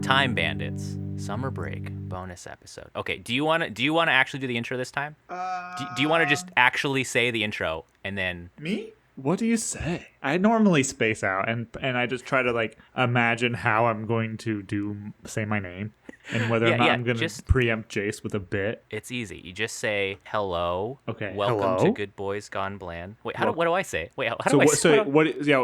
Time Bandits summer break bonus episode. Okay, do you want to actually do the intro this time? Do you want to just actually say the intro and then me? What do you say? I normally space out and I just try to like imagine how I'm going to say my name and whether or not I'm going to preempt Jace with a bit. It's easy. You just say hello. Okay. Welcome to Good Boys Gone Bland. Wait, what do I say? Wait, how do I say?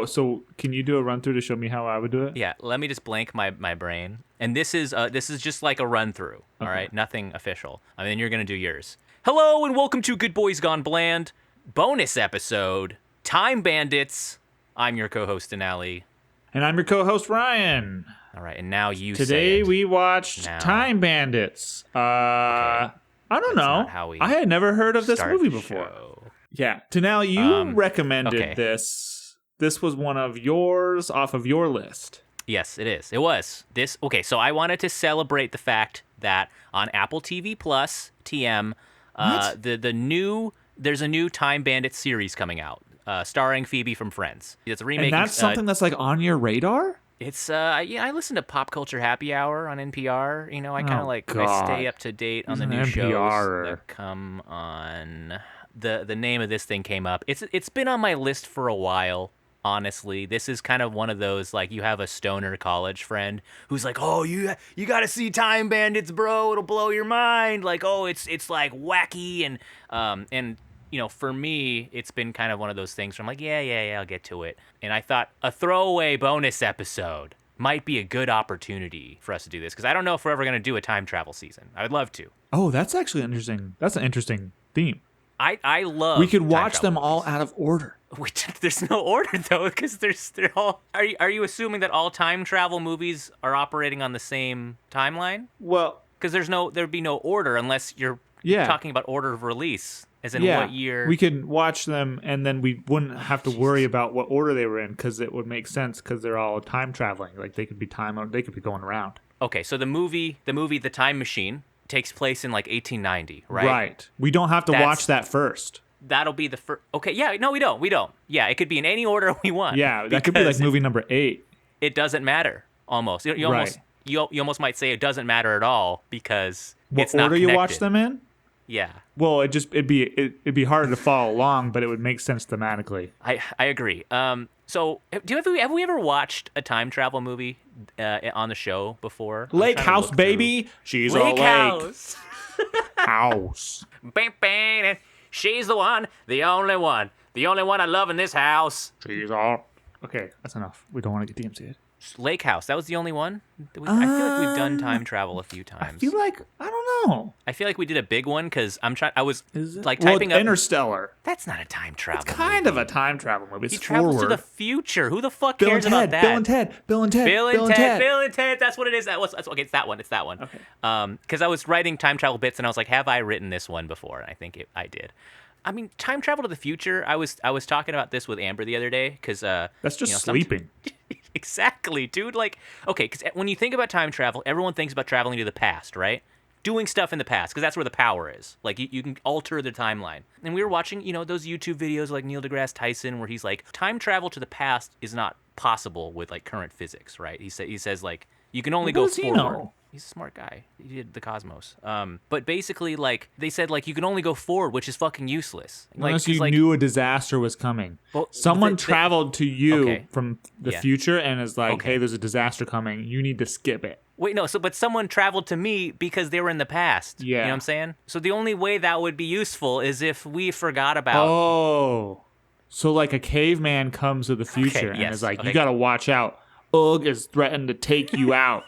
So can you do a run through to show me how I would do it? Yeah, let me just blank my brain. And this is just like a run through. All right, nothing official. I mean, you're going to do yours. Hello and welcome to Good Boys Gone Bland bonus episode. Time Bandits. I'm your co-host, Denali. And I'm your co-host, Ryan. All right, and now you Today we watched Time Bandits. Okay. I don't know. I had never heard of this movie before. Yeah. Denali, you recommended this. This was one of yours off of your list. Yes, it is. It was. So I wanted to celebrate the fact that on Apple TV Plus, TM, there's a new Time Bandits series coming out. Starring Phoebe from Friends. It's a remake. And that's something that's like on your radar? It's I listen to Pop Culture Happy Hour on NPR. You know, I kind of I stay up to date on the new shows that come on. The name of this thing came up. It's been on my list for a while. Honestly, this is kind of one of those, like, you have a stoner college friend who's like, oh, you got to see Time Bandits, bro. It'll blow your mind. Like, oh, it's like wacky and you know, for me, it's been kind of one of those things where I'm like, yeah, I'll get to it. And I thought a throwaway bonus episode might be a good opportunity for us to do this, because I don't know if we're ever going to do a time travel season. I would love to. Oh, that's actually interesting. That's an interesting theme. I love. We could watch them all out of order. There's no order though, because they're all. Are you assuming that all time travel movies are operating on the same timeline? Well, because there'd be no order unless you're talking about order of release. As in what year? We could watch them, and then we wouldn't have to worry about what order they were in, because it would make sense, because they're all time traveling. Like, they could be going around. Okay, so the movie The Time Machine takes place in like 1890, right? Right. We don't have to watch that first. That'll be the first. Okay, yeah, no, we don't. Yeah, it could be in any order we want. Yeah, that could be like movie number 8. It doesn't matter. Almost. You almost might say it doesn't matter at all, because it's not connected. What order you watch them in? Yeah. Well, it'd be harder to follow along, but it would make sense thematically. I agree. So have we ever watched a time travel movie on the show before? Lake House, baby. She's Lake House. House. Bang, bang, and she's the one, the only one I love in this house. She's all. Okay, that's enough. We don't want to get DMCA'd. Lake House. That was the only one? I feel like we've done time travel a few times. I feel like, I don't know. I feel like we did a big one, because I was like typing up. Interstellar. That's not a time travel movie. It's kind of a time travel movie. It's he travels to the future. Who the fuck cares about that? Bill and Ted. That's what it is. Okay, it's that one. Okay. Because I was writing time travel bits, and I was like, have I written this one before? And I think I did. I mean, time travel to the future. I was talking about this with Amber the other day, because that's just sleeping. Exactly, dude. Like, okay, because when you think about time travel, everyone thinks about traveling to the past, right? Doing stuff in the past, because that's where the power is. Like, you can alter the timeline. And we were watching, those YouTube videos like Neil deGrasse Tyson, where he's like, time travel to the past is not possible with like current physics, right? He says like, you can only go forward. He's a smart guy. He did the Cosmos. But basically, like, they said, like, you can only go forward, which is fucking useless. Unless you knew a disaster was coming. Well, someone traveled to you from the future and is like, hey, there's a disaster coming. You need to skip it. Wait, no, but someone traveled to me because they were in the past. Yeah. You know what I'm saying? So the only way that would be useful is if we forgot about... Oh. So, like, a caveman comes to the future and is like, you got to watch out. Ugg is threatened to take you out.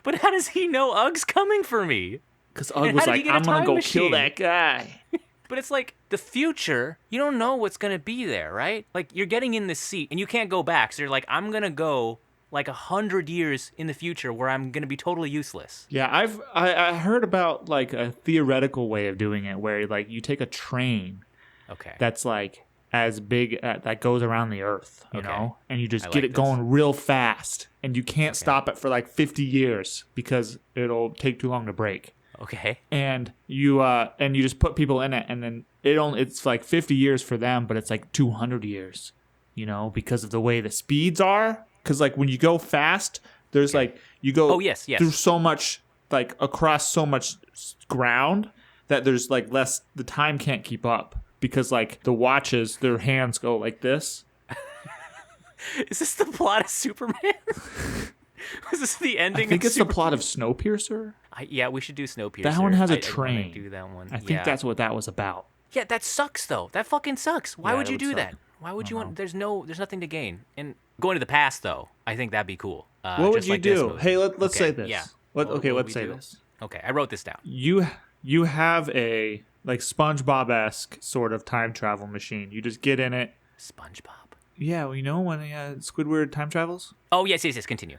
But how does he know Ugg's coming for me? Because Ugg was like, I'm going to go kill that guy. But it's like, the future, you don't know what's going to be there, right? Like, you're getting in this seat, and you can't go back. So you're like, I'm going to go, like, 100 years in the future where I'm going to be totally useless. Yeah, I heard about, like, a theoretical way of doing it, where, like, you take a train that's, like, as big that goes around the earth, you know, and you just get it going real fast, and you can't stop it for like 50 years because it'll take too long to break. Okay. And you just put people in it, and then it's like 50 years for them, but it's like 200 years, because of the way the speeds are. Because like when you go fast, There's like you go yes. through so much, like across so much ground that there's like less. The time can't keep up because like the watches, their hands go like this. Is this the plot of Superman? Is this the ending? I think it's the plot of Snowpiercer. Yeah, we should do Snowpiercer. That one has a train. I do that one. I think that's what that was about. Yeah, that sucks though. That fucking sucks. Why would you do that? Why would you want? There's nothing to gain. And going to the past though, I think that'd be cool. What would you do? Hey, let's say this. Yeah. Let's say this. Okay, I wrote this down. You have a like SpongeBob-esque sort of time travel machine. You just get in it. SpongeBob. Yeah, well, you know when Squidward time travels? Oh, yes. Continue.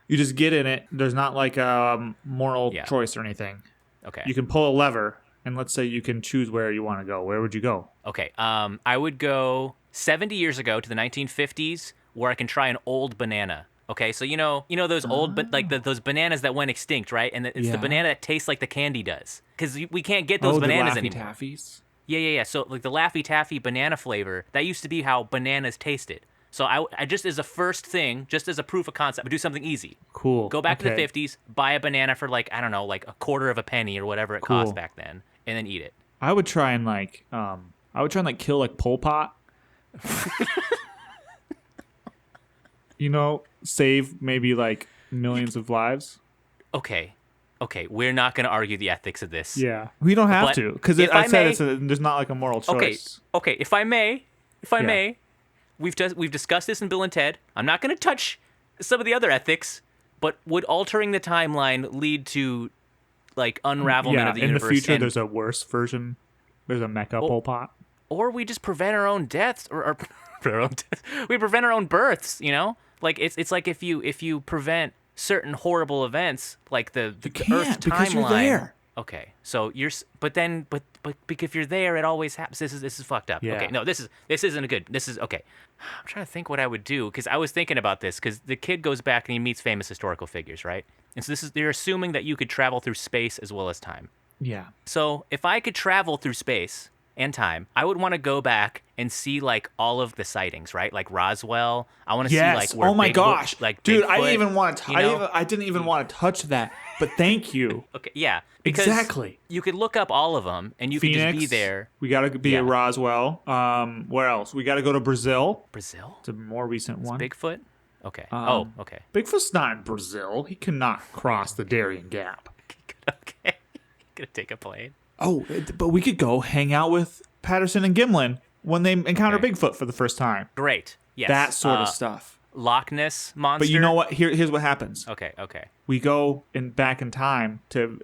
You just get in it. There's not like a moral choice or anything. Okay. You can pull a lever, and let's say you can choose where you want to go. Where would you go? Okay. I would go 70 years ago to the 1950s, where I can try an old banana. Okay, so you know those old, but like those bananas that went extinct, right? And it's the banana that tastes like the candy does, because we can't get those bananas the anymore. Taffies? Yeah. So like the Laffy Taffy banana flavor, that used to be how bananas tasted. So I just as a first thing, just as a proof of concept, would do something easy. Cool. Go back to the 50s, buy a banana for like, I don't know, like a quarter of a penny or whatever it cost back then, and then eat it. I would try and kill like Pol Pot. Save maybe like millions of lives. Okay, we're not going to argue the ethics of this. Yeah, we don't have to, because there's not like a moral choice. Okay. If I may, we've discussed this in Bill and Ted. I'm not going to touch some of the other ethics, but would altering the timeline lead to like unravelment of the universe? In the future, there's a worse version. There's a mecha Pol Pot. Or we just prevent our own deaths, or we prevent our own births. Like it's like if you prevent certain horrible events, like the Earth timeline. Because you're there. Okay, so but if you're there, it always happens. This is fucked up. Yeah. Okay, no, this isn't good. This is okay. I'm trying to think what I would do, because I was thinking about this, because the kid goes back and he meets famous historical figures, right? And so they're assuming that you could travel through space as well as time. Yeah. So if I could travel through space and time, I would want to go back and see like all of the sightings, right? Like Roswell. I want to see like where dude, Bigfoot, I didn't even want to. I didn't even want to touch that. But thank you. Okay, yeah, because exactly. You could look up all of them, and you Phoenix, could just be there. We got to be at Roswell. Where else? We got to go to Brazil. Brazil? It's a more recent one. Bigfoot? Okay. Okay. Bigfoot's not in Brazil. He cannot cross the Darien Gap. Okay. Gonna take a plane. Oh, but we could go hang out with Patterson and Gimlin when they encounter Bigfoot for the first time. Great. Yes. That sort of stuff. Loch Ness monster. But you know what? Here's what happens. Okay. We go back in time to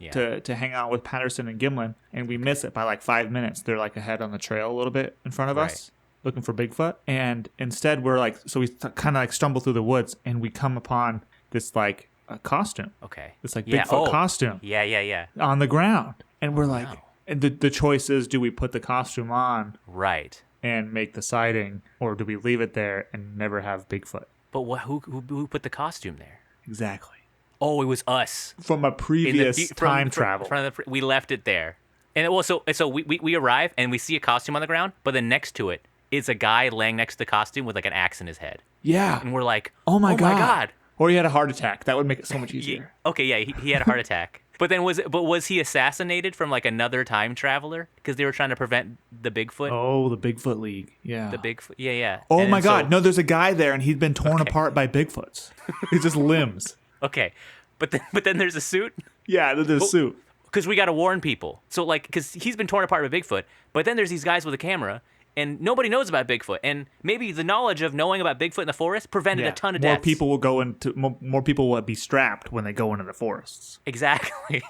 hang out with Patterson and Gimlin, and we miss it by like 5 minutes. They're like ahead on the trail a little bit in front of us, looking for Bigfoot. And instead we're like, so we kind of like stumble through the woods, and we come upon this like a costume. Okay. This like Bigfoot costume. Yeah. On the ground. And we're like, and the choice is, do we put the costume on? Right. And make the sighting, or do we leave it there and never have Bigfoot? But who put the costume there? Exactly. Oh, it was us. From a previous time travel. We left it there. And so we arrive and we see a costume on the ground, but then next to it is a guy laying next to the costume with like an axe in his head. Yeah. And we're like, oh my God. Or he had a heart attack. That would make it so much easier. He had a heart attack. But then was he assassinated from like another time traveler? Because they were trying to prevent the Bigfoot. Oh, the Bigfoot League. Yeah. The Bigfoot. Yeah. Oh my God. No, there's a guy there, and he's been torn apart by Bigfoots. He's just limbs. Okay. But then there's a suit. Yeah, there's a suit. Because we got to warn people. So like, because he's been torn apart by Bigfoot. But then there's these guys with a camera, and nobody knows about Bigfoot. And maybe the knowledge of knowing about Bigfoot in the forest prevented a ton of deaths. More people will be strapped when they go into the forests. Exactly.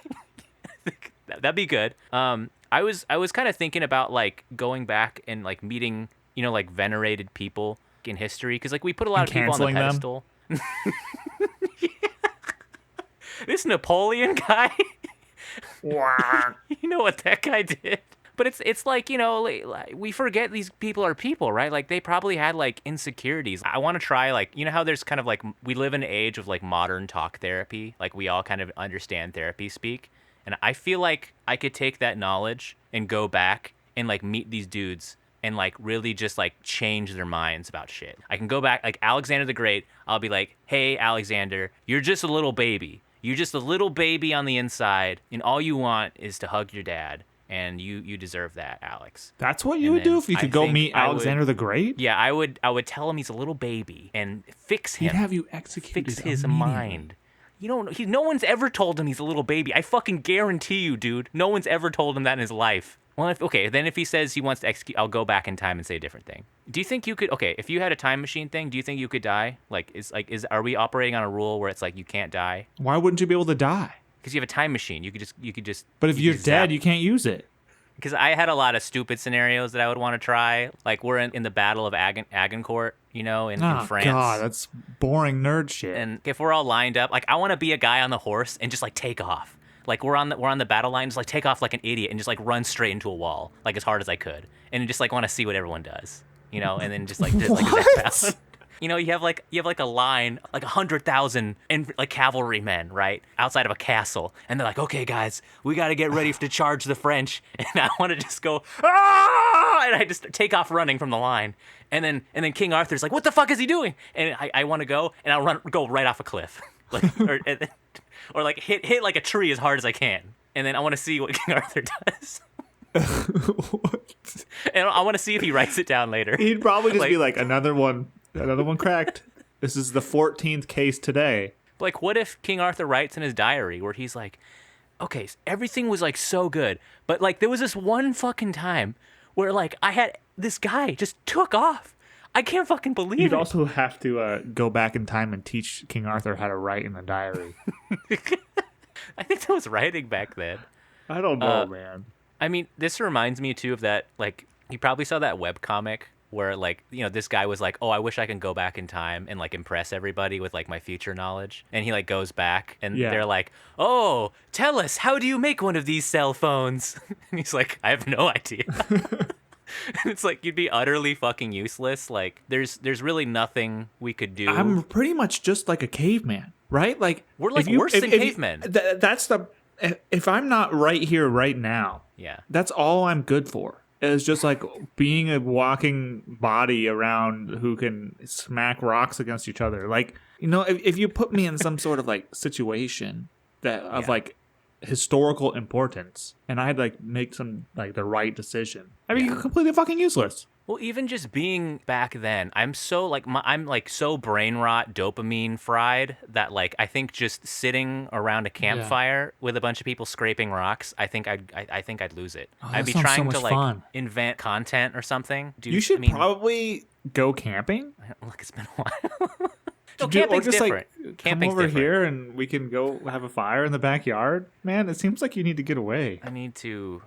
That'd be good. I was kind of thinking about like going back and like meeting, like venerated people in history, because like we put a lot of people on the pedestal. This Napoleon guy. You know what that guy did? But it's like, we forget these people are people, right? Like they probably had like insecurities. I want to try like, how there's kind of like, we live in an age of like modern talk therapy. Like we all kind of understand therapy speak. And I feel like I could take that knowledge and go back and like meet these dudes and like really just like change their minds about shit. I can go back like Alexander the Great. I'll be like, hey, Alexander, you're just a little baby. You're just a little baby on the inside, and all you want is to hug your dad. And you deserve that, Alex. That's what you would do if you could go meet Alexander the Great? Yeah, I would tell him he's a little baby and fix him. He'd have you executed Fix his mind. No one's ever told him he's a little baby. I fucking guarantee you, dude. No one's ever told him that in his life. Well, then if he says he wants to execute, I'll go back in time and say a different thing. Do you think you could? Okay, if you had a time machine thing, do you think you could die? Are we operating on a rule where it's like you can't die? Why wouldn't you be able to die? Because you have a time machine. You could just. But if you're dead, you can't use it. Because I had a lot of stupid scenarios that I would want to try. Like we're in the Battle of Agincourt, in France. God, that's boring nerd shit. And if we're all lined up, like I want to be a guy on the horse and just like take off. Like we're on the battle line, just like take off like an idiot and just like run straight into a wall, like as hard as I could, and just like want to see what everyone does, and then just like what? You have like a line, like 100,000 like cavalrymen, right, outside of a castle, and they're like, okay, guys, we got to get ready to charge the French, and I want to just go, ah, and I just take off running from the line, and then King Arthur's like, what the fuck is he doing? And I want to go, and I'll go right off a cliff, like or like hit like a tree as hard as I can, and then I want to see what King Arthur does. What? And I want to see if he writes it down later. He'd probably just be like, another one cracked. This is the 14th case today. Like, what if King Arthur writes in his diary where he's like, okay, everything was like so good, but like there was this one fucking time where like I had this guy just took off. I can't fucking believe it. You'd also have to go back in time and teach King Arthur how to write in the diary. I think that was writing back then. I don't know, man. I mean, this reminds me too of that, like, you probably saw that webcomic where like, this guy was like, oh, I wish I can go back in time and like impress everybody with like my future knowledge. And he like goes back and they're like, oh, tell us, how do you make one of these cell phones? And he's like, I have no idea. And it's like, you'd be utterly fucking useless. Like there's really nothing we could do. I'm pretty much just like a caveman, right? Like we're like worse than cavemen. That's if I'm not right here, right now, that's all I'm good for. It's just like being a walking body around who can smack rocks against each other. Like, if you put me in some sort of like situation of like historical importance and I had like make some like the right decision, I mean, you're completely fucking useless. Well, even just being back then, I'm so like I'm like so brain rot, dopamine fried that like I think just sitting around a campfire with a bunch of people scraping rocks, I think I'd lose it. I'd be trying to like fun. Invent content or something. You should probably go camping. Look, it's been a while. No, camping's different. Like, come over here and we can go have a fire in the backyard. Man, it seems like you need to get away. I need to.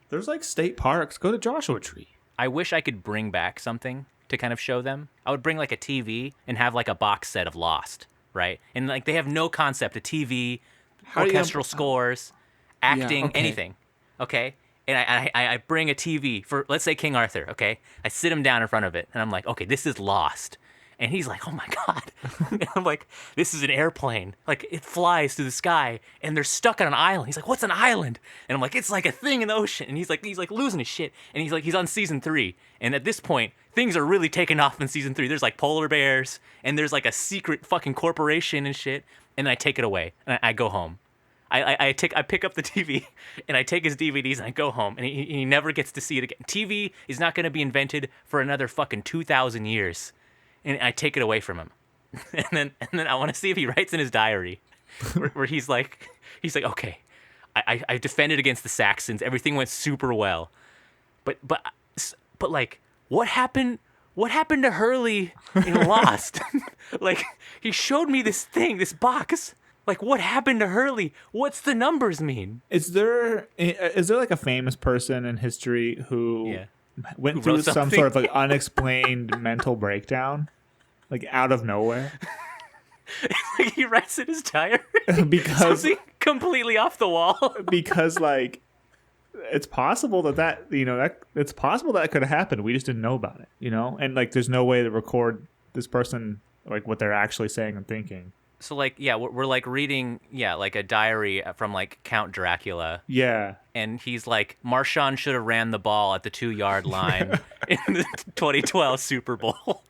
There's like state parks. Go to Joshua Tree. I wish I could bring back something to kind of show them. I would bring like a TV and have like a box set of Lost, right? And like they have no concept of TV, orchestral scores, acting, anything. Okay? And I bring a TV for, let's say, King Arthur, okay? I sit him down in front of it and I'm like, okay, this is Lost. And he's like, oh my God. And I'm like, this is an airplane. Like, it flies through the sky and they're stuck on an island. He's like, what's an island? And I'm like, it's like a thing in the ocean. And he's like losing his shit. And he's like, he's on season 3. And at this point, things are really taking off in season 3. There's like polar bears and there's like a secret fucking corporation and shit. And then I take it away and I go home. I pick up the TV and I take his DVDs and I go home and he never gets to see it again. TV is not going to be invented for another fucking 2,000 years. And I take it away from him, and then I want to see if he writes in his diary, where he's like, okay, I defended against the Saxons, everything went super well, but like, what happened to Hurley in Lost? Like, he showed me this thing, this box. Like, what happened to Hurley? What's the numbers mean? Is there like a famous person in history who went through some sort of like unexplained mental breakdown, like out of nowhere? Like he writes in his diary because something completely off the wall. Because like it's possible that it's possible that could have happened. We just didn't know about it, and like there's no way to record this person like what they're actually saying and thinking. So like, yeah, we're like reading, like a diary from like Count Dracula. Yeah. And he's like, Marshawn should have ran the ball at the 2-yard line in the 2012 Super Bowl.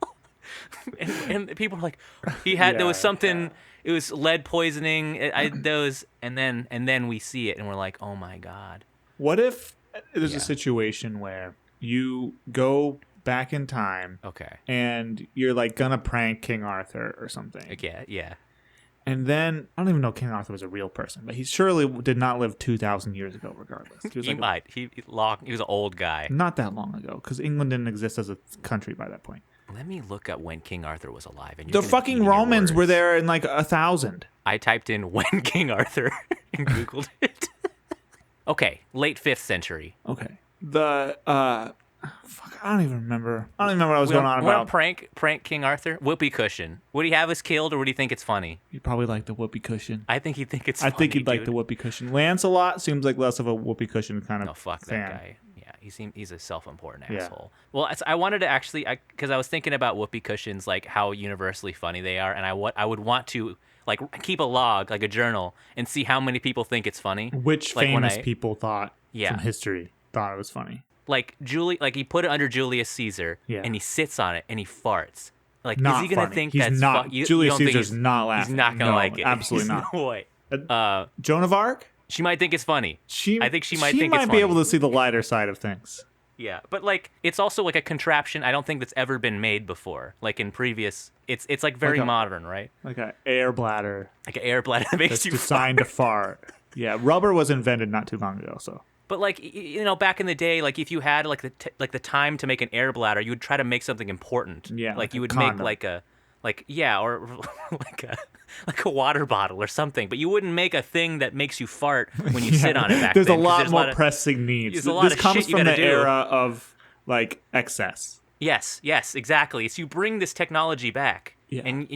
and people are like, there was something. It was lead poisoning. And then we see it and we're like, oh my God. What if there's a situation where you go back in time, and you're like gonna prank King Arthur or something? Yeah. And then I don't even know King Arthur was a real person, but he surely did not live 2,000 years ago. Regardless, he might. He was an old guy. Not that long ago, because England didn't exist as a country by that point. Let me look up when King Arthur was alive. And the fucking Romans were there in like 1,000. I typed in when King Arthur and Googled it. Okay, late 5th century. Okay. I don't even remember. I don't even remember what I was going on about. Prank King Arthur? Whoopee cushion. Would he have us killed, or would he think it's funny? He'd probably like the whoopee cushion. I think he'd think it's funny, I think he'd like the whoopee cushion. Lancelot seems like less of a whoopee cushion kind of No, fuck fan. that guy. Yeah, he's a self-important asshole. Well, I wanted to actually, because I was thinking about whoopee cushions, like how universally funny they are, and I would want to like keep a log, like a journal, and see how many people think it's funny. Which famous people from history thought it was funny? Like he put it under Julius Caesar, and he sits on it and he farts. Like, not is he gonna funny. think he's that's not? Julius Caesar's not laughing. He's not gonna like it. Absolutely not. No way. Joan of Arc? She might think it's funny. I think she might think it's funny. She might be able to see the lighter side of things. Yeah, but like it's also like a contraption. I don't think that's ever been made before. Like in previous, it's like very modern, right? Like an air bladder. Like an air bladder that makes that's you designed to fart. Yeah, rubber was invented not too long ago, so. But like back in the day, like if you had like the time to make an air bladder, you would try to make something important. Yeah, like you would make or like a water bottle or something. But you wouldn't make a thing that makes you fart when you sit on it. Back there's then, a lot more pressing needs. This comes from the era of like excess. Yes, exactly. So you bring this technology back. Yeah. And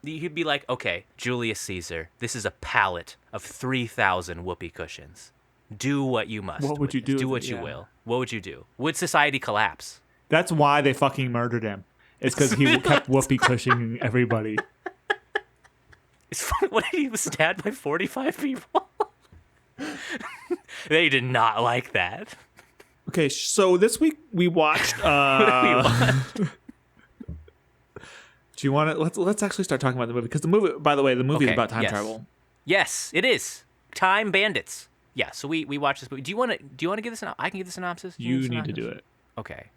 you'd be like, okay, Julius Caesar, this is a pallet of 3,000 whoopee cushions. Do what you must. What would you do? Do what you will. What would you do? Would society collapse? That's why they fucking murdered him. It's because he kept whoopee cushioning everybody. What, he was stabbed by 45 people? They did not like that. Okay, so this week we watched. Do you want to? Let's actually start talking about the movie, because the movie. By the way, the movie is about time travel. Yes, it is. Time Bandits. Yeah, so we watched this movie. Do you want to give this? I can give the synopsis. You need to do it. Okay.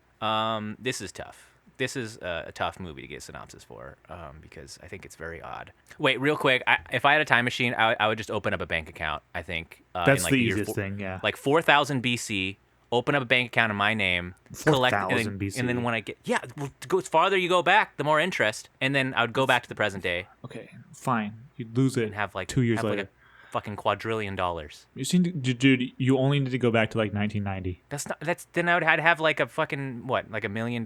This is tough. This is a tough movie to get a synopsis for, because I think it's very odd. Wait, real quick. If I had a time machine, I would just open up a bank account. I think that's the easiest thing. Yeah. Like 4,000 BC. Open up a bank account in my name. 4,000 BC. And then when I get the farther you go back, the more interest. And then I would go back to the present day. Okay, fine. You'd lose it and have like 2 years later. Like fucking quadrillion dollars. You seem to, dude. You only need to go back to like 1990. Then I would have like a fucking like $1 million.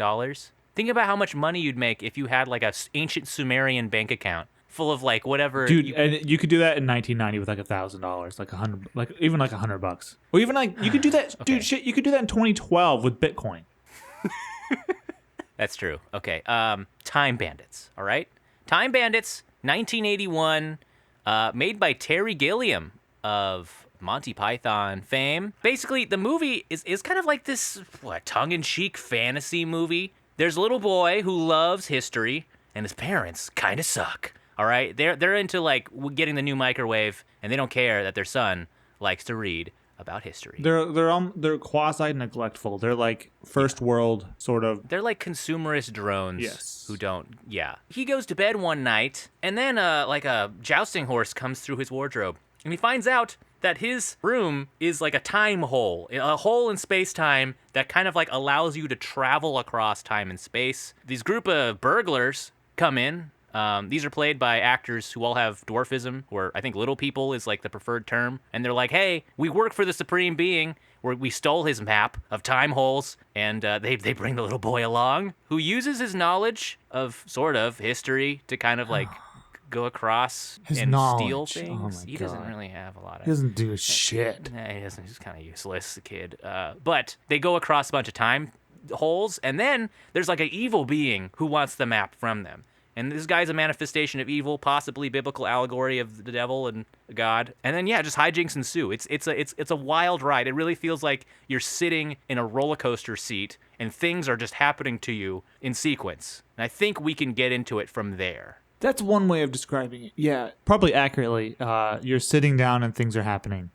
Think about how much money you'd make if you had like a ancient Sumerian bank account full of like whatever. Dude, and you could do that in 1990 with like $1,000, like $100, like even like $100, or even like you could do that, dude. Shit, you could do that in 2012 with Bitcoin. That's true. Okay. Time Bandits. All right. Time Bandits, 1981. Made by Terry Gilliam of Monty Python fame. Basically, the movie is kind of like this tongue-in-cheek fantasy movie. There's a little boy who loves history, and his parents kind of suck. All right, they're into like getting the new microwave, and they don't care that their son likes to read about history. They're quasi neglectful. They're like first world sort of. They're like consumerist drones who don't. Yeah. He goes to bed one night, and then like a jousting horse comes through his wardrobe, and he finds out that his room is like a time hole, a hole in space-time that kind of like allows you to travel across time and space. These group of burglars come in. These are played by actors who all have dwarfism, or I think little people is like the preferred term. And they're like, hey, we work for the Supreme Being. We stole his map of time holes. And they bring the little boy along, who uses his knowledge of sort of history to kind of like go across and steal things. He doesn't really have a lot of... He doesn't do shit. He doesn't. He's kind of useless, the kid. But they go across a bunch of time holes, and then there's like an evil being who wants the map from them. And this guy's a manifestation of evil, possibly biblical allegory of the devil and God. And then just hijinks ensue. It's a wild ride. It really feels like you're sitting in a roller coaster seat and things are just happening to you in sequence. And I think we can get into it from there. That's one way of describing it. Yeah, probably accurately. You're sitting down and things are happening.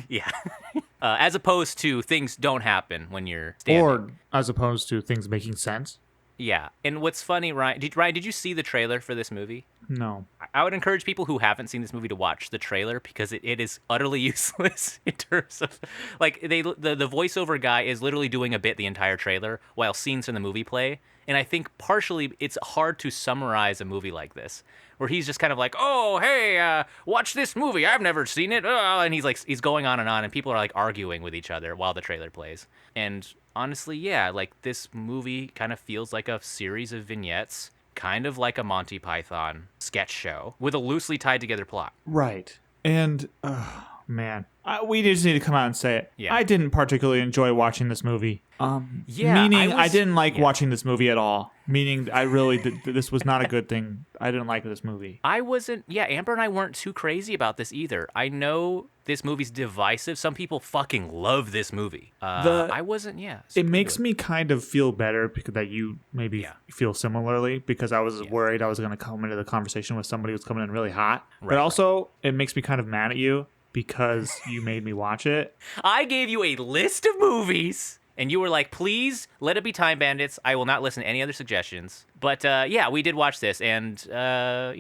Yeah. As opposed to things don't happen when you're standing. Or as opposed to things making sense. Yeah. And what's funny, Ryan, did you see the trailer for this movie? No. I would encourage people who haven't seen this movie to watch the trailer because it is utterly useless in terms of, like, the voiceover guy is literally doing a bit the entire trailer while scenes from the movie play. And I think partially it's hard to summarize a movie like this, where he's just kind of like, oh, hey, watch this movie. I've never seen it. And he's going on, and people are like arguing with each other while the trailer plays. And honestly, yeah, like this movie kind of feels like a series of vignettes, kind of like a Monty Python sketch show with a loosely tied together plot. Right. And, man, we just need to come out and say it. Yeah. I didn't particularly enjoy watching this movie. Yeah, meaning I didn't like watching this movie at all. Meaning I really this was not a good thing. I didn't like this movie. I wasn't. Yeah, Amber and I weren't too crazy about this either. I know this movie's divisive. Some people fucking love this movie. I wasn't. Yeah, it makes me kind of feel better because that you maybe feel similarly, because I was worried I was going to come into the conversation with somebody who's coming in really hot. Right, but also it makes me kind of mad at you because you made me watch it. I gave you a list of movies. And you were like, please let it be Time Bandits. I will not listen to any other suggestions. But we did watch this, and I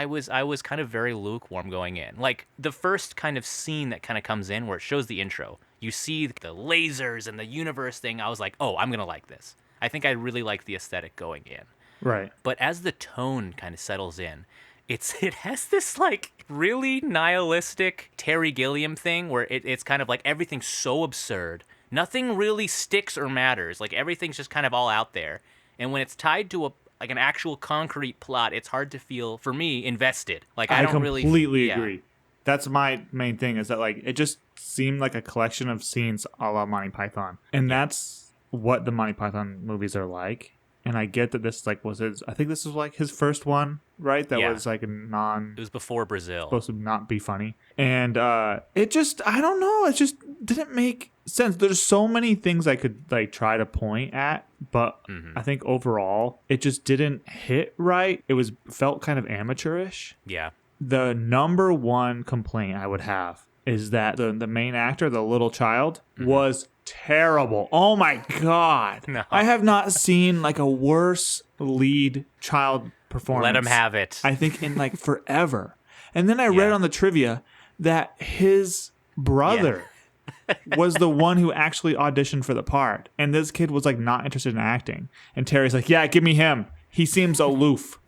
was kind of very lukewarm going in. Like the first kind of scene that kind of comes in where it shows the intro, you see the lasers and the universe thing. I was like, oh, I'm gonna like this. I think I really like the aesthetic going in. Right. But as the tone kind of settles in, it has this like really nihilistic Terry Gilliam thing where it's kind of like everything's so absurd. Nothing really sticks or matters. Like everything's just kind of all out there. And when it's tied to an actual concrete plot, it's hard to feel, for me, invested. Like I don't really completely agree. That's my main thing, is that like it just seemed like a collection of scenes a la Monty Python. And that's what the Monty Python movies are like. And I get that this was his, I think this was like his first one, right? That was like it was before Brazil. Supposed to not be funny. And it just, I don't know, it just didn't make sense. There's so many things I could like try to point at, but I think overall it just didn't hit right. It felt kind of amateurish. Yeah. The number one complaint I would have is that the main actor, the little child, was terrible. Oh my God. No. I have not seen like a worse lead child performance. Let him have it. I think in like forever. And then I read on the trivia that his brother was the one who actually auditioned for the part. And this kid was like not interested in acting. And Terry's like, yeah, give me him. He seems aloof.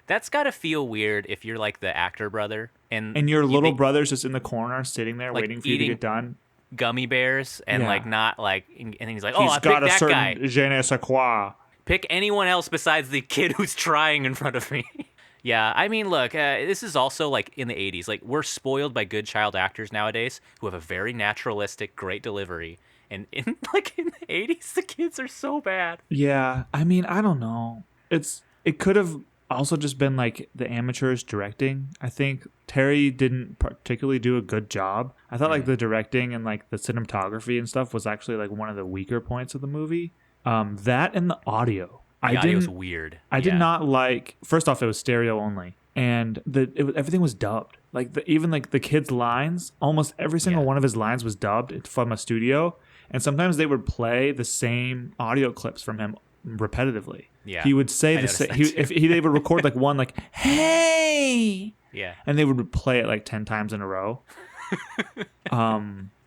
That's got to feel weird if you're like the actor brother. And your little brother's just in the corner sitting there like waiting for you to get done. Gummy bears and like not like, and then he's like, oh, I picked that guy. Je ne sais quoi. Pick anyone else besides the kid who's trying in front of me. Yeah, I mean, look, this is also like in the 80s. Like we're spoiled by good child actors nowadays who have a very naturalistic, great delivery. And in the 80s, the kids are so bad. Yeah, I mean, I don't know. It could have also just been like the amateurs directing. I think Terry didn't particularly do a good job. I thought like the directing and like the cinematography and stuff was actually like one of the weaker points of the movie. That and the audio. The audio was weird. I did not like. First off, it was stereo only, and everything was dubbed. Like even like the kid's lines, almost every single one of his lines was dubbed from a studio, and sometimes they would play the same audio clips from him repetitively. Yeah, he would say the same. They would record like one like "Hey," and they would play it like 10 times in a row.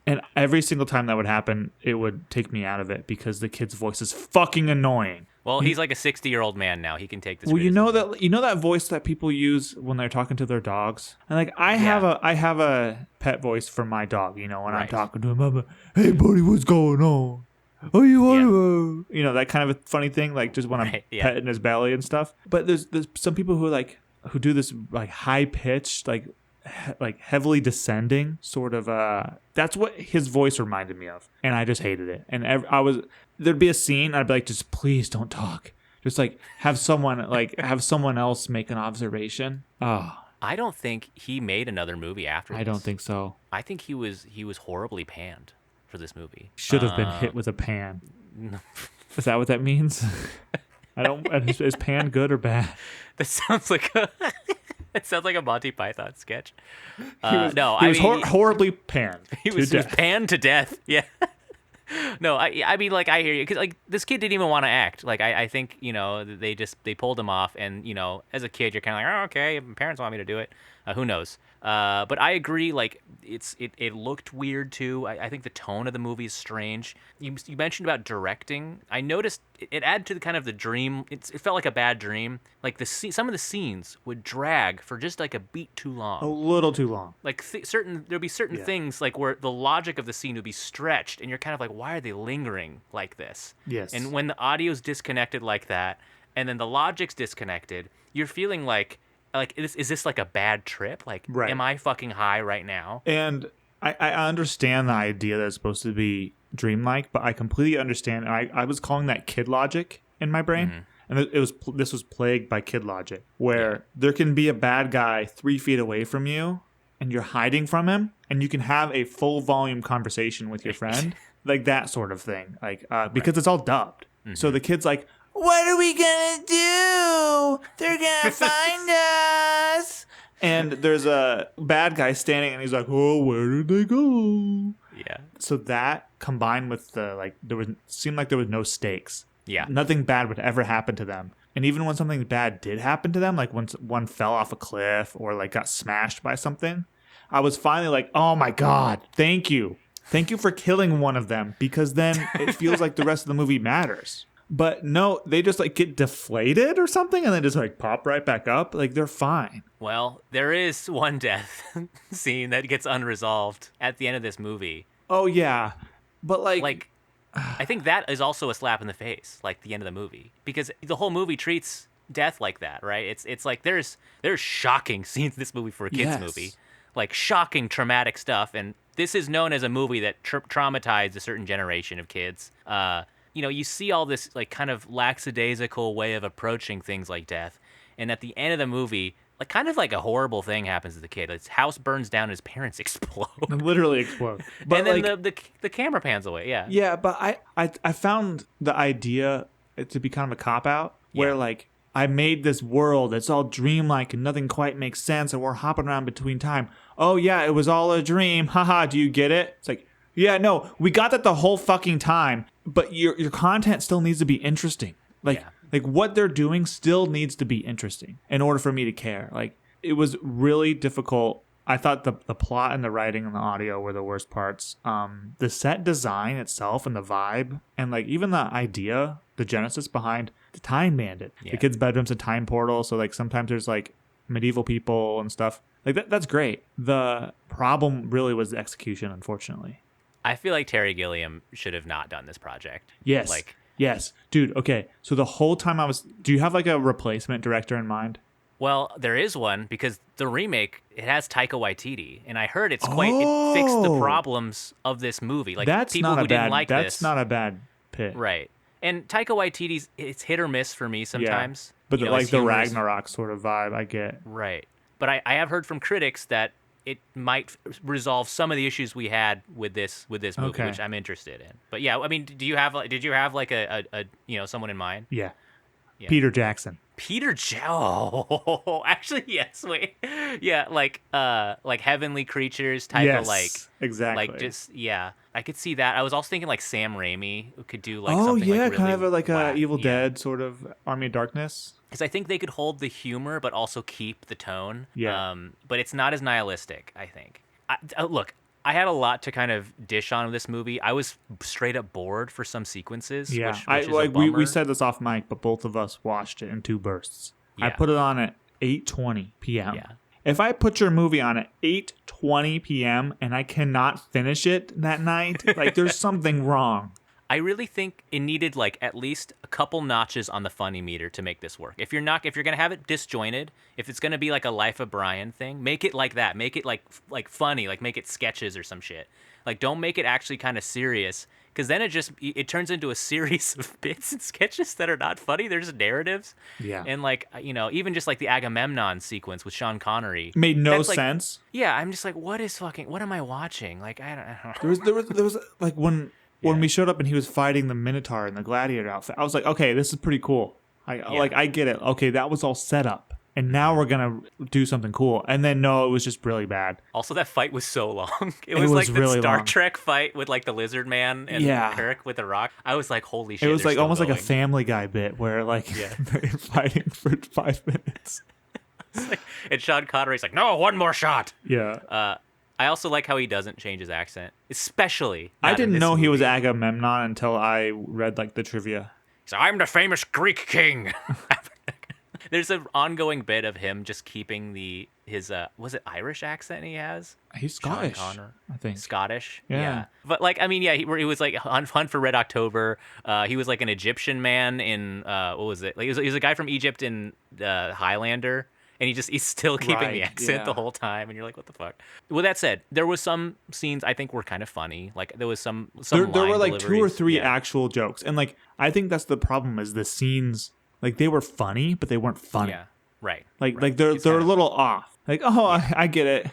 And every single time that would happen, it would take me out of it because the kid's voice is fucking annoying. Well, he's like a 60-year-old man now. He can take this. Well, you know that voice that people use when they're talking to their dogs. And like I have a pet voice for my dog. You know, when I'm talking to him, I'm like, "Hey, buddy, what's going on? Oh, you want you know, that kind of a funny thing, like just when I'm petting his belly and stuff." But there's some people who do this like high pitched like heavily descending sort of that's what his voice reminded me of, and I just hated it. And there'd be a scene, I'd be like, just please don't talk, Just like have someone else make an observation. Oh, I don't think he made another movie after this. I don't think so. I think he was horribly panned for this movie. Should have been hit with a pan. Is that what that means? Is pan good or bad? That sounds like a Monty Python sketch. He was horribly panned. He was panned to death. Yeah. No, I mean, like, I hear you, because like this kid didn't even want to act. Like, I think, you know, they pulled him off, and, you know, as a kid you're kind of like, oh, okay, my parents want me to do it. Who knows? But I agree. Like, it looked weird too. I think the tone of the movie is strange. You mentioned about directing. I noticed it added to the kind of the dream. It felt like a bad dream. Like some of the scenes would drag for just like a beat too long. A little too long. Like there'd be certain things like where the logic of the scene would be stretched, and you're kind of like, why are they lingering like this? Yes. And when the audio's disconnected like that, and then the logic's disconnected, you're feeling like is this like a bad trip? Like, right. Am I fucking high right now? And I understand the idea that it's supposed to be dreamlike, but I completely understand. I was calling that kid logic in my brain, and this was plagued by kid logic, where there can be a bad guy 3 feet away from you, and you're hiding from him, and you can have a full volume conversation with your friend, like that sort of thing, like because it's all dubbed. So the kid's like, what are we gonna do? They're gonna find us. And there's a bad guy standing, and he's like, oh, where did they go? Yeah. So that combined with the seemed like there was no stakes. Yeah. Nothing bad would ever happen to them. And even when something bad did happen to them, like when one fell off a cliff or like got smashed by something, I was finally like, oh my God, thank you. Thank you for killing one of them, because then it feels like the rest of the movie matters. But no, they just like get deflated or something and then just like pop right back up. Like they're fine. Well, there is one death scene that gets unresolved at the end of this movie. Oh yeah. But like I think that is also a slap in the face, like the end of the movie, because the whole movie treats death like that, right? It's like there's shocking scenes in this movie for a kids movie. Like shocking traumatic stuff, and this is known as a movie that traumatized a certain generation of kids. You know, you see all this like kind of lackadaisical way of approaching things like death, and at the end of the movie, like kind of like a horrible thing happens to the kid. His house burns down, and his parents explode. Literally explode. But and then the camera pans away. Yeah. Yeah, but I found the idea to be kind of a cop out, where like I made this world that's all dreamlike and nothing quite makes sense, and we're hopping around between time. Oh yeah, it was all a dream. Haha, do you get it? It's like, yeah, no, we got that the whole fucking time, but your content still needs to be interesting. Like what they're doing still needs to be interesting in order for me to care. Like, it was really difficult. I thought the plot and the writing and the audio were the worst parts. The set design itself and the vibe and like even the idea, the genesis behind the Time Bandit. The kid's bedroom's a time portal, so like sometimes there's like medieval people and stuff. Like that's great. The problem really was the execution, unfortunately. I feel like Terry Gilliam should have not done this project. Yes. Yes. Dude, okay. So the whole time do you have like a replacement director in mind? Well, there is one, because the remake, it has Taika Waititi, and I heard it fixed the problems of this movie. Like that's people who didn't like this. That's not a bad pick. Right. And Taika Waititi's, it's hit or miss for me sometimes. Yeah. But like the Ragnarok sort of vibe I get. Right. But I have heard from critics that it might resolve some of the issues we had with this movie, which I'm interested in. But yeah, I mean, did you have like a someone in mind? Yeah. Peter Jackson. Actually, yes. Wait, yeah, like heavenly creatures type of like exactly. Like just I could see that. I was also thinking like Sam Raimi could do like something like really kind of like a Evil Dead sort of Army of Darkness. Because I think they could hold the humor but also keep the tone. Yeah. But it's not as nihilistic, I think. Look, I had a lot to kind of dish on with this movie. I was straight up bored for some sequences. Yeah, which is a bummer. We said this off mic, but both of us watched it in 2 bursts. Yeah. I put it on at 8:20 p.m. Yeah. If I put your movie on at 8:20 p.m. and I cannot finish it that night, like there's something wrong. I really think it needed like at least a couple notches on the funny meter to make this work. If you're gonna have it disjointed, if it's gonna be like a Life of Brian thing, make it like that. Make it like funny, like make it sketches or some shit. Like don't make it actually kind of serious, because then it turns into a series of bits and sketches that are not funny. They're just narratives. Yeah. And like, even just like the Agamemnon sequence with Sean Connery made no sense. Yeah, I'm just like, what am I watching? Like, I don't know. There was like when we showed up and he was fighting the Minotaur in the gladiator outfit, I was like, okay, this is pretty cool. I get it. Okay, that was all set up. And now we're going to do something cool. And then, no, it was just really bad. Also, that fight was so long. It was like the Star Trek fight with like the Lizard Man and Kirk with the rock. I was like, holy shit. It was like almost like a Family Guy bit where like they're fighting for 5 minutes. And Sean Connery's like, no, one more shot. Yeah. I also like how he doesn't change his accent, especially. I didn't know he was Agamemnon until I read like the trivia. So I'm the famous Greek king. There's an ongoing bit of him just keeping his was it Irish accent he has? He's Scottish, I think. Scottish, yeah. But like, I mean, yeah, he was like Hunt for Red October. He was like an Egyptian man in what was it? Like he was a guy from Egypt in Highlander, and he's still keeping the accent the whole time, and you're like, what the fuck? Well, that said, there was some scenes I think were kind of funny. Like there was some there were like 2 or 3 actual jokes, and like I think that's the problem is the scenes. Like they were funny, but they weren't funny. Yeah, right. Like they're a little off. Like I get it.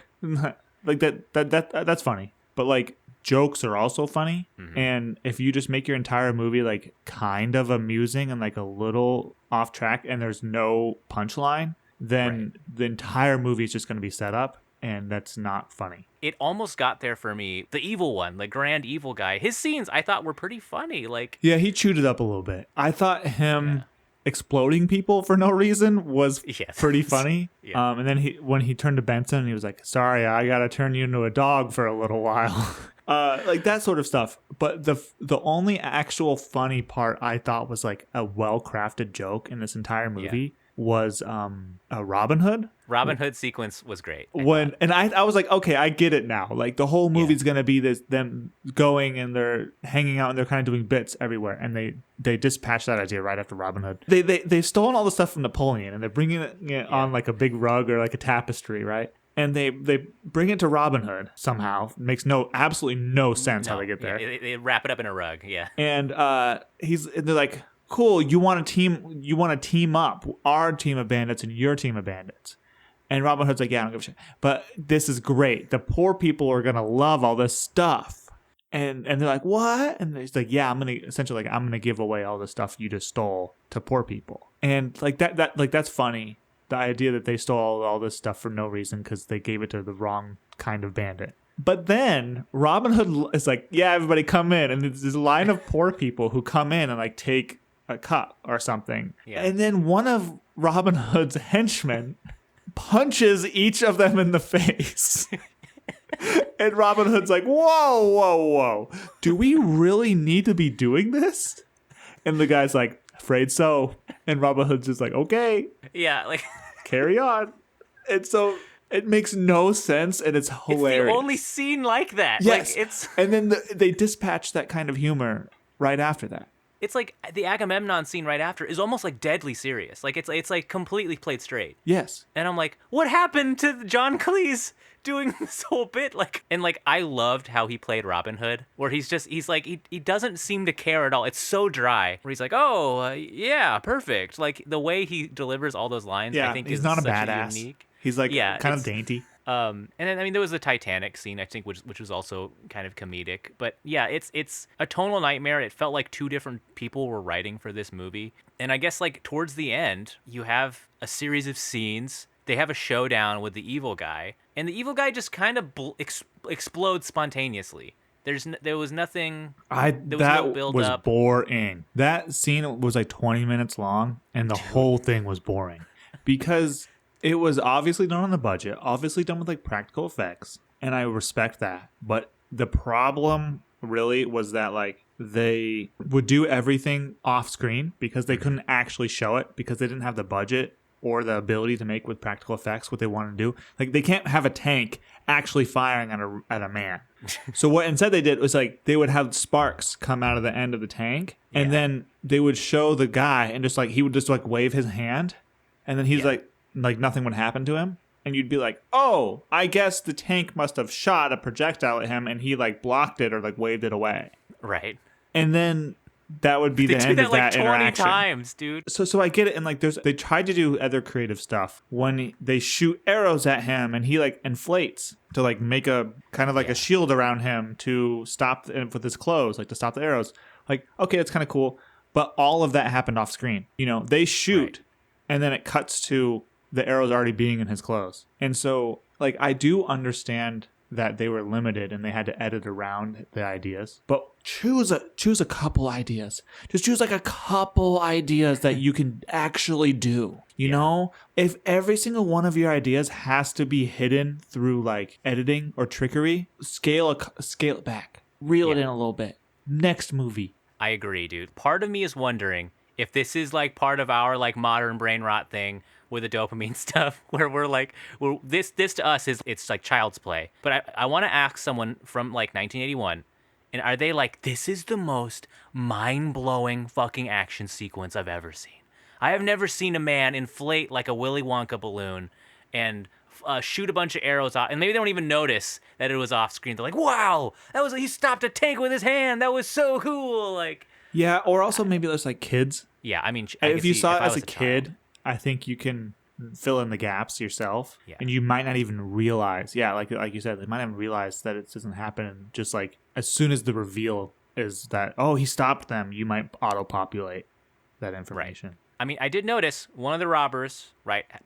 Like that's funny, but like jokes are also funny. Mm-hmm. And if you just make your entire movie like kind of amusing and like a little off track, and there's no punchline, then the entire movie is just going to be set up, and that's not funny. It almost got there for me. The evil one, the grand evil guy, his scenes I thought were pretty funny. Like he chewed it up a little bit. I thought him. Yeah. Exploding people for no reason was pretty funny. And then when he turned to Benson, he was like, sorry, I gotta turn you into a dog for a little while. Like that sort of stuff. But the only actual funny part I thought was like a well-crafted joke in this entire movie was Robin Hood. Robin Hood sequence was great. I was like, okay, I get it now. Like the whole movie's gonna be them going and they're hanging out and they're kind of doing bits everywhere, and they dispatched that idea right after Robin Hood. They've stolen all the stuff from Napoleon and they're bringing it on like a big rug or like a tapestry, right? And they bring it to Robin Hood somehow. It makes absolutely no sense how they get there. They wrap it up in a rug, And they're like, cool, you want to team up our team of bandits and your team of bandits. And Robin Hood's like, yeah, I don't give a shit. But this is great. The poor people are going to love all this stuff. And they're like, what? And he's like, yeah, I'm going to give away all the stuff you just stole to poor people. And like that's funny. The idea that they stole all this stuff for no reason because they gave it to the wrong kind of bandit. But then Robin Hood is like, yeah, everybody come in. And there's a line of poor people who come in and like take a cut or something. Yeah. And then one of Robin Hood's henchmen punches each of them in the face. And Robin Hood's like, whoa. Do we really need to be doing this? And the guy's like, afraid so. And Robin Hood's just like, okay. Yeah, like carry on. And so it makes no sense, and it's hilarious. It's the only scene like that. Yes. Like, it's and then they dispatch that kind of humor right after that. It's like the Agamemnon scene right after is almost like deadly serious. Like it's like completely played straight. Yes. And I'm like, what happened to John Cleese doing this whole bit? Like, and like I loved how he played Robin Hood, where he's like he doesn't seem to care at all. It's so dry. Where he's like, yeah, perfect. Like the way he delivers all those lines, I think he's not a such badass. Unique. He's like kind of dainty. And then I mean there was the Titanic scene, I think, which was also kind of comedic. But yeah, it's a tonal nightmare. It felt like 2 different people were writing for this movie. And I guess like towards the end, you have a series of scenes. They have a showdown with the evil guy, and the evil guy just kind of explodes spontaneously. There was nothing. No build was up. Boring. That scene was like 20 minutes long, and the whole thing was boring because it was obviously done on the budget, obviously done with like practical effects, and I respect that. But the problem really was that like they would do everything off screen because they couldn't actually show it because they didn't have the budget or the ability to make with practical effects what they wanted to do. Like they can't have a tank actually firing at a man. So what instead they did was like they would have sparks come out of the end of the tank, and then they would show the guy and just like he would just like wave his hand, and then he's like nothing would happen to him, and you'd be like, oh, I guess the tank must have shot a projectile at him and he like blocked it or like waved it away. Right. And then that would be the end of that interaction. 20 times, dude. So I get it, and like they tried to do other creative stuff when they shoot arrows at him, and he like inflates to like make a kind of like a shield around him to stop with his clothes, like to stop the arrows. Like, okay, that's kind of cool, but all of that happened off screen. You know, they shoot, and then it cuts to the arrows already being in his clothes, and so like I do understand that they were limited and they had to edit around the ideas. But choose a couple ideas. Just choose like a couple ideas that you can actually do. You know? If every single one of your ideas has to be hidden through like editing or trickery, scale it back. Reel it in a little bit. Next movie. I agree, dude. Part of me is wondering if this is like part of our like modern brain rot thing with the dopamine stuff, where we're like, this to us it's like child's play. But I want to ask someone from like 1981, and are they like, this is the most mind-blowing fucking action sequence I've ever seen. I have never seen a man inflate like a Willy Wonka balloon and shoot a bunch of arrows off, and maybe they don't even notice that it was off screen. They're like, wow, he stopped a tank with his hand. That was so cool. Like, yeah, or also maybe there's like kids. Yeah, I mean, if you saw it as a kid, I think you can fill in the gaps yourself, and you might not even realize. Yeah, like you said, they might not even realize that it doesn't happen. And just like as soon as the reveal is that, oh, he stopped them, you might auto-populate that information. Right. I mean, I did notice one of the robbers,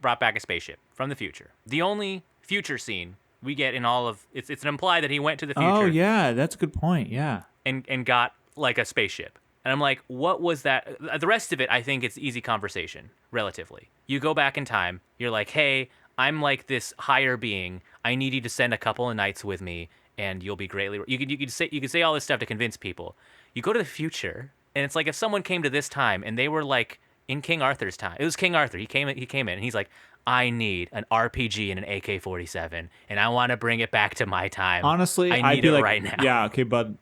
brought back a spaceship from the future. The only future scene we get in all of it's an implied that he went to the future. Oh yeah, that's a good point. Yeah, and got like a spaceship. And I'm like, what was that? The rest of it, I think it's easy conversation, relatively. You go back in time. You're like, hey, I'm like this higher being. I need you to send a couple of knights with me, and you'll be greatly. You could say all this stuff to convince people. You go to the future, and it's like if someone came to this time and they were like in King Arthur's time. It was King Arthur. He came in, and he's like, I need an RPG and an AK-47, and I want to bring it back to my time. Honestly, I need it like, right now. Yeah, okay, bud.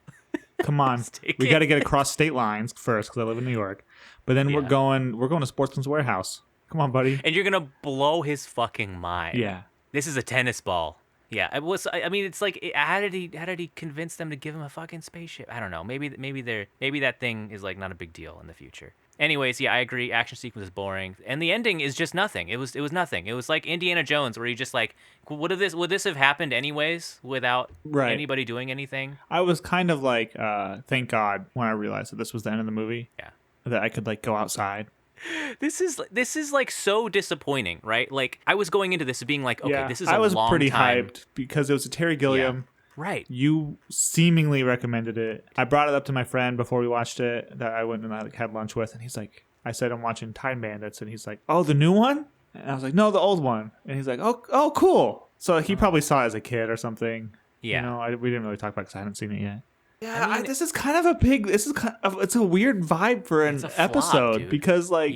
Come on, we got to get across state lines first because I live in New York. But then we're going to Sportsman's Warehouse. Come on, buddy. And you're gonna blow his fucking mind. Yeah, this is a tennis ball. Yeah, it was. I mean, it's like, how did he convince them to give him a fucking spaceship? I don't know. Maybe that thing is like not a big deal in the future. Anyways, yeah, I agree. Action sequence is boring, and the ending is just nothing. It was nothing. It was like Indiana Jones, where you just like, would this have happened anyways without anybody doing anything? I was kind of like, thank God when I realized that this was the end of the movie. Yeah, that I could like go outside. This is like so disappointing, right? Like I was going into this being like, okay, this is a long time. I was pretty hyped because it was a Terry Gilliam. Yeah. Right. You seemingly recommended it. I brought it up to my friend before we watched it that I went and I had lunch with, and he's like, I said I'm watching Time Bandits, and he's like, oh, the new one? And I was like, no, the old one. And he's like, oh, cool. So he probably saw it as a kid or something. Yeah. You know, we didn't really talk about it because I hadn't seen it yet. Yeah, I mean, this is kind of it's a weird vibe for an episode, dude. Because like,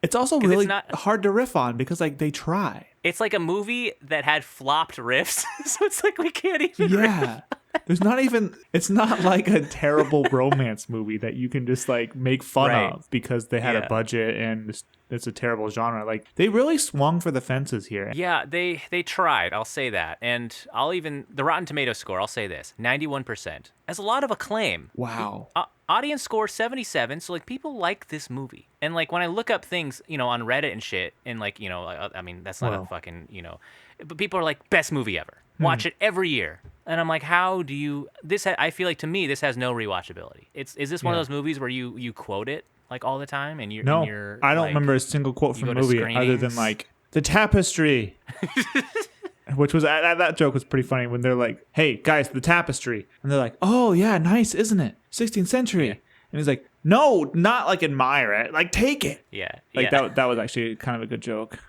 it's also really hard to riff on because like they try. It's like a movie that had flopped riffs, so it's like we can't even. Yeah, there's not even. It's not like a terrible romance movie that you can just like make fun of because they had a budget and it's a terrible genre. Like they really swung for the fences here. Yeah, they tried. I'll say that, and the Rotten Tomatoes score. I'll say this: 91%. Has a lot of acclaim. Wow. Audience score 77, so like people like this movie. And like when I look up things, you know, on Reddit and shit, and like, you know, I mean, that's not a fucking, you know, but people are like, best movie ever. Watch it every year. And I'm like, how do you I feel like to me this has no rewatchability. Is this one of those movies where you quote it like all the time and you're I don't remember a single quote from the movie other than like the tapestry. Which was that joke was pretty funny when they're like, "Hey guys, the tapestry," and they're like, "Oh yeah, nice, isn't it? 16th century." Yeah. And he's like, "No, not like admire it, like take it." Yeah, like that was actually kind of a good joke.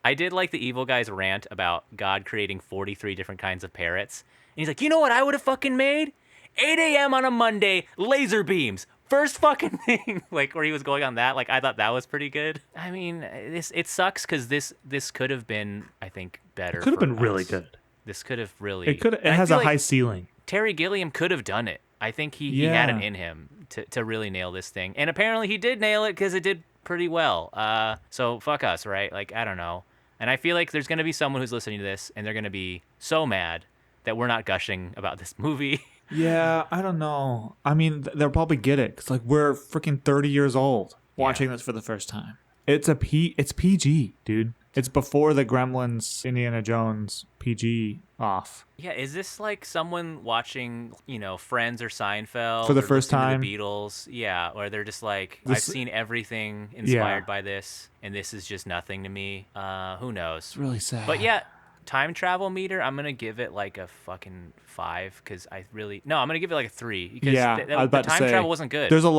I did like the evil guy's rant about God creating 43 different kinds of parrots, and he's like, "You know what I would have fucking made? 8 a.m. on a Monday, laser beams." First fucking thing, like where he was going on that, like I thought that was pretty good. I mean, it sucks because this could have been, I think, better. It could have been really good. This could have really. It has a high ceiling. Terry Gilliam could have done it. I think he had it in him to really nail this thing, and apparently he did nail it because it did pretty well. So fuck us, right? Like I don't know, and I feel like there's gonna be someone who's listening to this, and they're gonna be so mad that we're not gushing about this movie. Yeah, I don't know. I mean, they'll probably get it because like we're freaking 30 years old watching this for the first time. It's PG, dude. It's before the Gremlins, Indiana Jones PG off. Yeah, is this like someone watching, Friends or Seinfeld for the first time? The Beatles, yeah, or they're just like, I've seen everything inspired by this, and this is just nothing to me. Who knows? It's really sad. But yeah, time travel meter, I'm gonna give it like a fucking 5 because I'm gonna give it like a 3 because I was about the time to say, travel wasn't good. There's a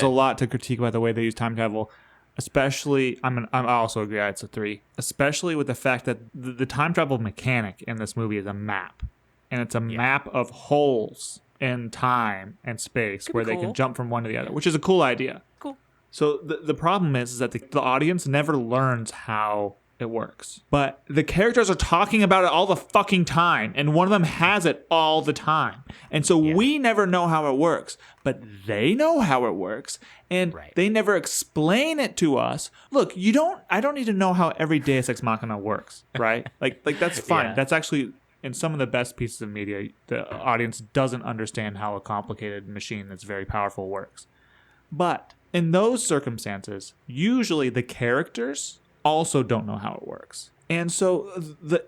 lot to critique about the way they use time travel. Especially, I also agree it's a 3. Especially with the fact that the time travel mechanic in this movie is a map. And it's a map of holes in time and space where they can jump from one to the other, which is a cool idea. Cool. So the problem is that the audience never learns how it works. But the characters are talking about it all the fucking time, and one of them has it all the time. And so we never know how it works, but they know how it works, and they never explain it to us. Look, I don't need to know how every Deus Ex Machina works, right? like that's fine. That's actually in some of the best pieces of media, the audience doesn't understand how a complicated machine that's very powerful works. But in those circumstances, usually the characters also don't know how it works. And so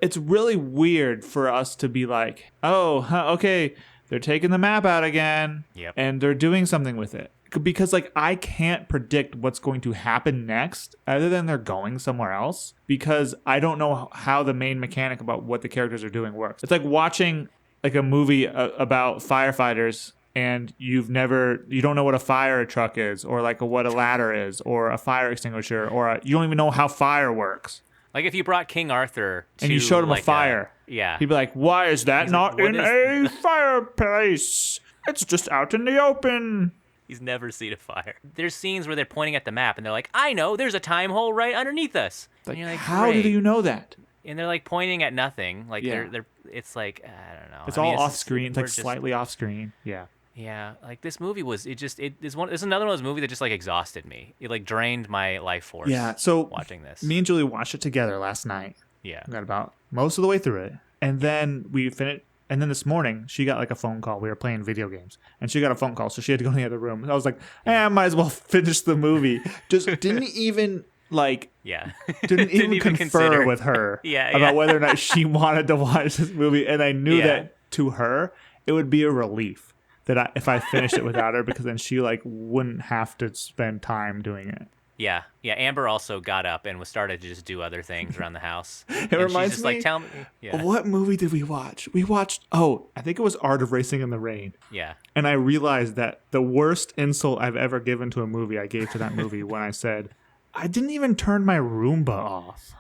it's really weird for us to be like, okay, they're taking the map out again, and they're doing something with it. Because like I can't predict what's going to happen next other than they're going somewhere else, because I don't know how the main mechanic about what the characters are doing works. It's like watching like a movie about firefighters, and you don't know what a fire truck is, or like what a ladder is, or a fire extinguisher, or you don't even know how fire works. Like if you brought King Arthur and you showed him a fire, he'd be like, "Why is that not in a fireplace? It's just out in the open." He's never seen a fire. There's scenes where they're pointing at the map and they're like, "I know, there's a time hole right underneath us." Like, and you're like, how do you know that? And they're like pointing at nothing. Like they're it's like, I don't know. It's all off screen. It's like slightly off screen. Yeah. Yeah, like this movie was, it's another one of those movies that just like exhausted me. It like drained my life force. Yeah, so watching this. Me and Julie watched it together last night. Yeah. We got about most of the way through it. And then we finished, and then this morning she got like a phone call. We were playing video games and she got a phone call, so she had to go in the other room. I was like, I might as well finish the movie. Just didn't even didn't even confer consider with her about whether or not she wanted to watch this movie. And I knew that to her, it would be a relief that if I finished it without her, because then she like wouldn't have to spend time doing it. Yeah. Amber also got up and started to just do other things around the house. It reminds she's just me. Like, tell me. Yeah. What movie did we watch? We watched. I think it was Art of Racing in the Rain. Yeah. And I realized that the worst insult I've ever given to a movie, I gave to that movie when I said, "I didn't even turn my Roomba off."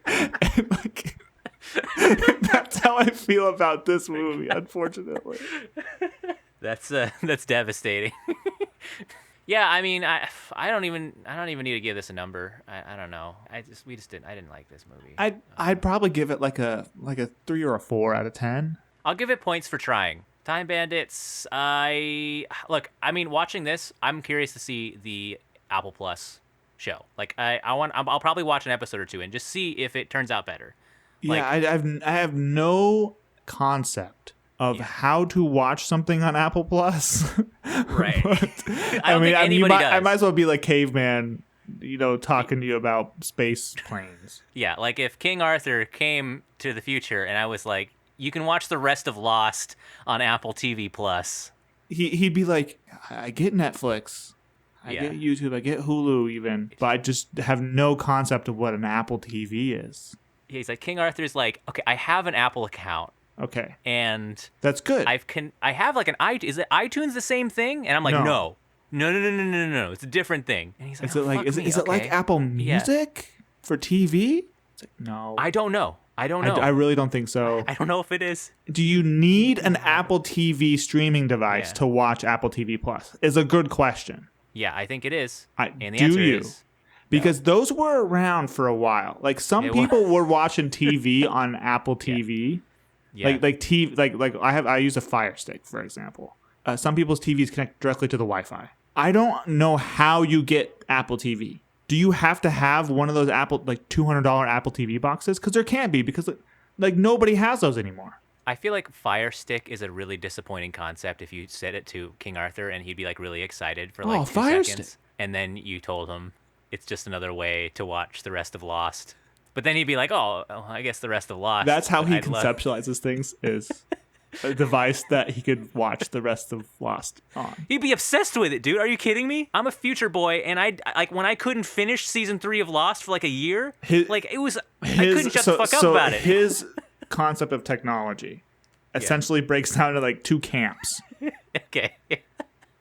And like. That's how I feel about this movie, unfortunately. That's devastating. Yeah, I mean, I don't even need to give this a number. I don't know. I didn't like this movie. I'd probably give it like a 3 or a 4 out of 10. I'll give it points for trying. Time Bandits. Watching this, I'm curious to see the Apple Plus show. Like I'll probably watch an episode or two and just see if it turns out better. Yeah, I have no concept of how to watch something on Apple Plus. Right. I might as well be like caveman, talking to you about space planes. Yeah, like if King Arthur came to the future and I was like, you can watch the rest of Lost on Apple TV Plus. He'd be like, I get Netflix. I get YouTube. I get Hulu even. But I just have no concept of what an Apple TV is. He's like, King Arthur's like, okay, I have an Apple account. Okay. And that's good. I have like an iTunes. Is it iTunes the same thing? And I'm like, no. It's a different thing. And he's like, is it like Apple Music for TV? It's like, no. I don't know. I really don't think so. I don't know if it is. Do you need an Apple TV streaming device to watch Apple TV Plus? Is a good question. Yeah, I think it is. And the answer is because those were around for a while. Like some people were watching TV on Apple TV. Yeah. Like TV, like I use a Fire Stick, for example. Some people's TVs connect directly to the Wi-Fi. I don't know how you get Apple TV. Do you have to have one of those $200 Apple TV boxes? Because there can't be, because like nobody has those anymore. I feel like Fire Stick is a really disappointing concept if you said it to King Arthur and he'd be like really excited for like 2 Fire seconds. Stick. And then you told him it's just another way to watch the rest of Lost. But then he'd be like, oh, I guess the rest of Lost. That's how he conceptualizes things, is a device that he could watch the rest of Lost on. He'd be obsessed with it, dude. Are you kidding me? I'm a future boy, and I like when I couldn't finish season 3 of Lost for like a year, I couldn't shut the fuck up about it. His concept of technology essentially breaks down to like 2 camps. Okay.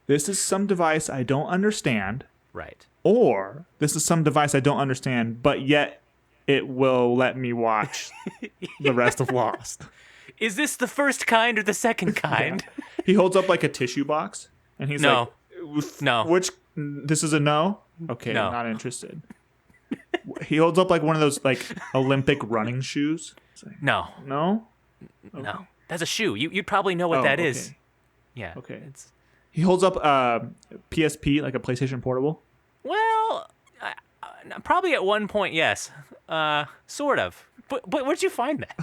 This is some device I don't understand. Right. Or this is some device I don't understand, but yet it will let me watch the rest of Lost. Is this the first kind or the second kind? Yeah. He holds up like a tissue box, and he's like, "No, this is a no? Okay, no. Not interested." He holds up like one of those like Olympic running shoes. Like, no, okay. No. That's a shoe. You'd probably know what that is. Yeah. Okay. He holds up PSP, like a PlayStation Portable. Well, probably at one point, yes. Sort of. But where'd you find that?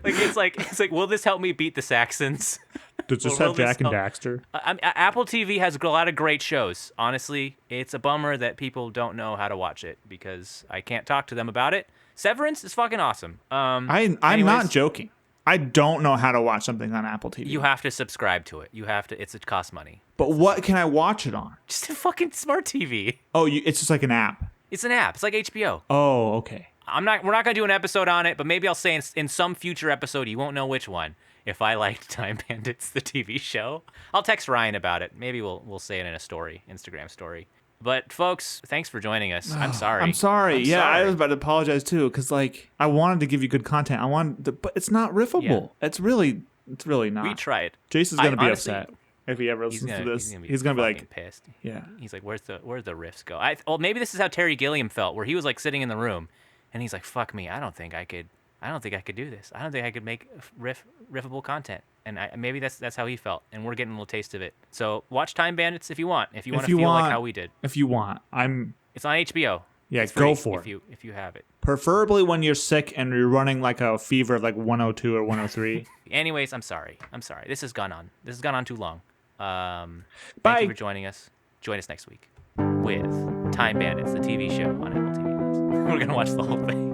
It's like, will this help me beat the Saxons? Does this have Jack and Daxter? Apple TV has a lot of great shows. Honestly, it's a bummer that people don't know how to watch it because I can't talk to them about it. Severance is fucking awesome. I'm not joking. I don't know how to watch something on Apple TV. You have to subscribe to it. It costs money. But what can I watch it on? Just a fucking smart TV. Oh, it's just like an app. It's an app. It's like HBO. Oh, okay. We're not going to do an episode on it, but maybe I'll say in some future episode, you won't know which one, if I liked Time Bandits, the TV show. I'll text Ryan about it. Maybe we'll say it in a story, Instagram story. But folks, thanks for joining us. I'm sorry. I'm sorry. I was about to apologize too, because like I wanted to give you good content. But it's not riffable. Yeah. It's really not. We tried. Jason's gonna be upset if he ever listens to this. He's gonna be like pissed. Yeah. He's like, where's the riffs go? Well, maybe this is how Terry Gilliam felt, where he was like sitting in the room, and he's like, fuck me. I don't think I could do this. I don't think I could make riffable content. And maybe that's how he felt, and we're getting a little taste of it. So watch Time Bandits if you want. If you want to feel like how we did. If you want, It's on HBO. Yeah, go for it if you have it. Preferably when you're sick and you're running like a fever of like 102 or 103. Anyways, I'm sorry. This has gone on too long. Bye. Thank you for joining us. Join us next week with Time Bandits, the TV show on Apple TV+. We're gonna watch the whole thing.